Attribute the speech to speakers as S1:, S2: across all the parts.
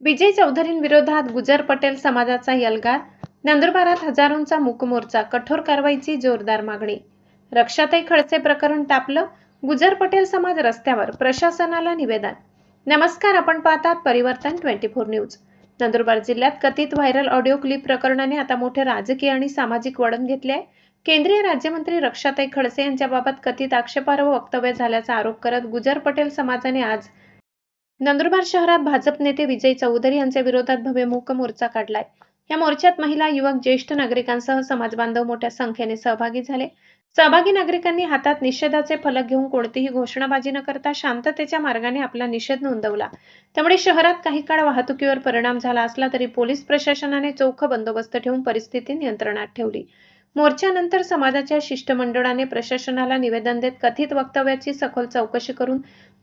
S1: विजय चौधरींविरोधात गुजर पटेल समाजाचा यल्गार, नंदुरबारात हजारोंचा मूकमोर्चा, कठोर कारवाईची जोरदार मागणी. रक्षाताई खडसे प्रकरण तापलं, गुजर पटेल समाज रस्त्यावर, प्रशासनाला निवेदन. नमस्कार, आपण पाहतात परिवर्तन 24 न्यूज. नंदुरबार जिल्ह्यात कथित व्हायरल ऑडिओ क्लिप प्रकरणाने आता मोठे राजकीय आणि सामाजिक वळण घेतले आहे. केंद्रीय राज्यमंत्री रक्षाताई खडसे यांच्याबाबत कथित आक्षेपार्ह वक्तव्य झाल्याचा आरोप करत गुजर पटेल समाजाने आज नंदुरबार शहरात भाजप नेते विजय चौधरी यांच्या विरोधात भव्य मूक मोर्चा काढलाय. या मोर्चात महिला, युवक, ज्येष्ठ नागरिकांसह समाजबांधव मोठ्या संख्येने सहभागी झाले. सहभागी नागरिकांनी हातात निषेधाचे फलक घेऊन कोणतीही घोषणाबाजी न करता शांततेच्या मार्गाने आपला निषेध नोंदवला. त्यामुळे शहरात काही काळ वाहतुकीवर परिणाम झाला असला तरी पोलीस प्रशासनाने चोख बंदोबस्त ठेवून परिस्थिती नियंत्रणात ठेवली. मोर्चानंतर समाजाच्या शिष्टमंडळाने प्रशासनाला निवेदन देत कथित वक्तव्याची सखोल चौकशी करून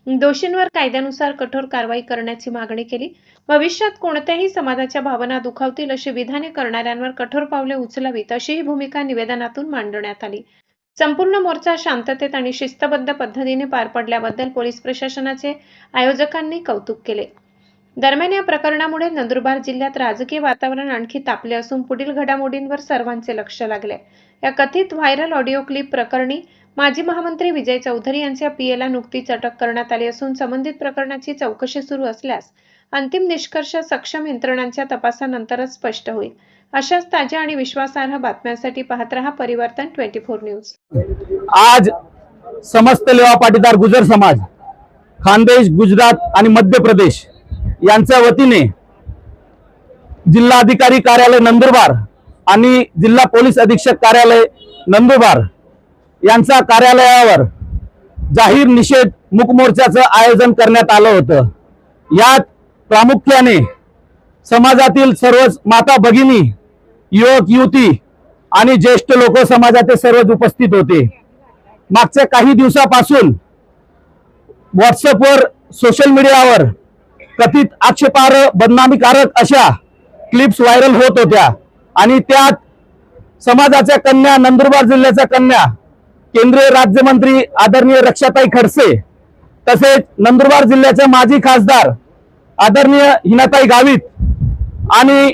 S1: दोषींवर कायद्यानुसार कठोर कारवाई करण्याची मागणी केली. भविष्यात कोणत्याही समाजाच्या भावना दुखावतील अशी विधाने करणाऱ्यांवर कठोर पावले उचलावीत अशीही भूमिका निवेदनातून मांडण्यात आली. संपूर्ण मोर्चा शांततेत आणि शिस्तबद्ध पद्धतीने पार पडल्याबद्दल पोलीस प्रशासनाचे आयोजकांनी कौतुक केले. दरम्यान या प्रकरणामुळे नंदुरबार जिल्ह्यात राजकीय वातावरण आणखी तापले असून पुढील घडामोडींवर सर्वांचे लक्ष लागले. या कथित व्हायरल ऑडिओ क्लिप प्रकरणी माजी महामंत्री विजय चौधरी यांच्या पीएला नुकतीच अटक करण्यात आली असून संबंधित प्रकरणाची चौकशी सुरू असल्यास अंतिम निष्कर्ष सक्षम यंत्रणांच्या तपासानंतरच स्पष्ट होईल. अशाच ताज्या आणि विश्वासार्ह बातम्यांसाठी पाहत रहा परिवर्तन 24 न्यूज.
S2: आज समस्त लेवा पाटीदार गुजर समाज, खानदेश, गुजरात आणि मध्य प्रदेश यांच्या वतीने जिल्हाधिकारी कार्यालय नंदुरबार आणि जिल्हा पोलीस अधीक्षक कार्यालय नंदुरबार यांच्या कार्यालयावर जाहीर निषेध मूक मोर्चाचं आयोजन करण्यात आलं होतं. यात प्रामुख्याने समाजातील सर्वच माता भगिनी, युवक युवती आणि ज्येष्ठ लोक समाजाचे सर्वच उपस्थित होते. मागच्या काही दिवसापासून व्हॉट्सअपवर, सोशल मीडियावर कथित आक्षेपार्ह, बदनामीकारक अशा क्लिप्स व्हायरल होत होत्या आणि त्यात समाजाच्या कन्या, नंदुरबार जिल्ह्याच्या कन्या, केंद्रीय राज्यमंत्री आदरणीय रक्षाताई खडसे, तसेच नंदुरबार जिल्ह्याचे माजी खासदार आदरणीय हिनाताई गावित आणि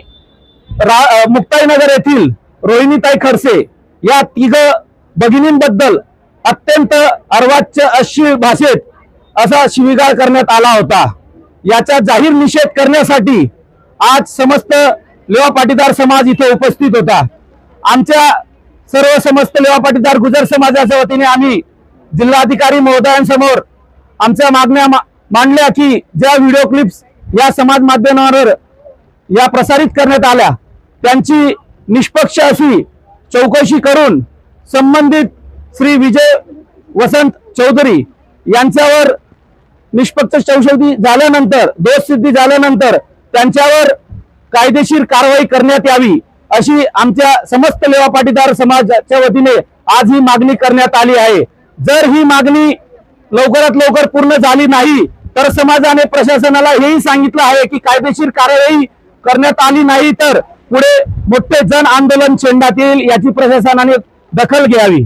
S2: मुक्ताईनगर येथील रोहिणीताई खडसे या तिघ भगिनींबद्दल अत्यंत अर्वाच्य अश्लील भाषेत असा शिवीगाळ करण्यात आला होता. याचा जाहीर निषेध करण्यासाठी आज समस्त लेवा पाटीदार समाज इथे उपस्थित होता. आमच्या सर्व समस्त लेवा पाटीदार गुजर समाजाच्या वतीने आम्ही जिल्हाधिकारी महोदयांसमोर आमच्या मागण्या मांडल्या की ज्या व्हिडिओ क्लिप्स या समाज माध्यमांवर या प्रसारित करण्यात आल्या त्यांची निष्पक्ष अशी चौकशी करून संबंधित श्री विजय वसंत चौधरी यांच्यावर निष्पक्ष चौकशी झाल्यानंतर, दोषसिद्धी झाल्यानंतर त्यांच्यावर कायदेशीर कारवाई करण्यात यावी अशी आमच्या समस्त लेवा पाटीदार समाजाच्या वतीने आज ही मागणी करण्यात आली आहे. जर ही मागणी लवकरात लवकर पूर्ण झाली नाही तर समाजाने प्रशासनाला हेही सांगितलं आहे की कायदेशीर कारवाई करण्यात आली नाही तर पुढे मोठे जन आंदोलन छेडण्यात येईल, याची प्रशासनाने दखल घ्यावी.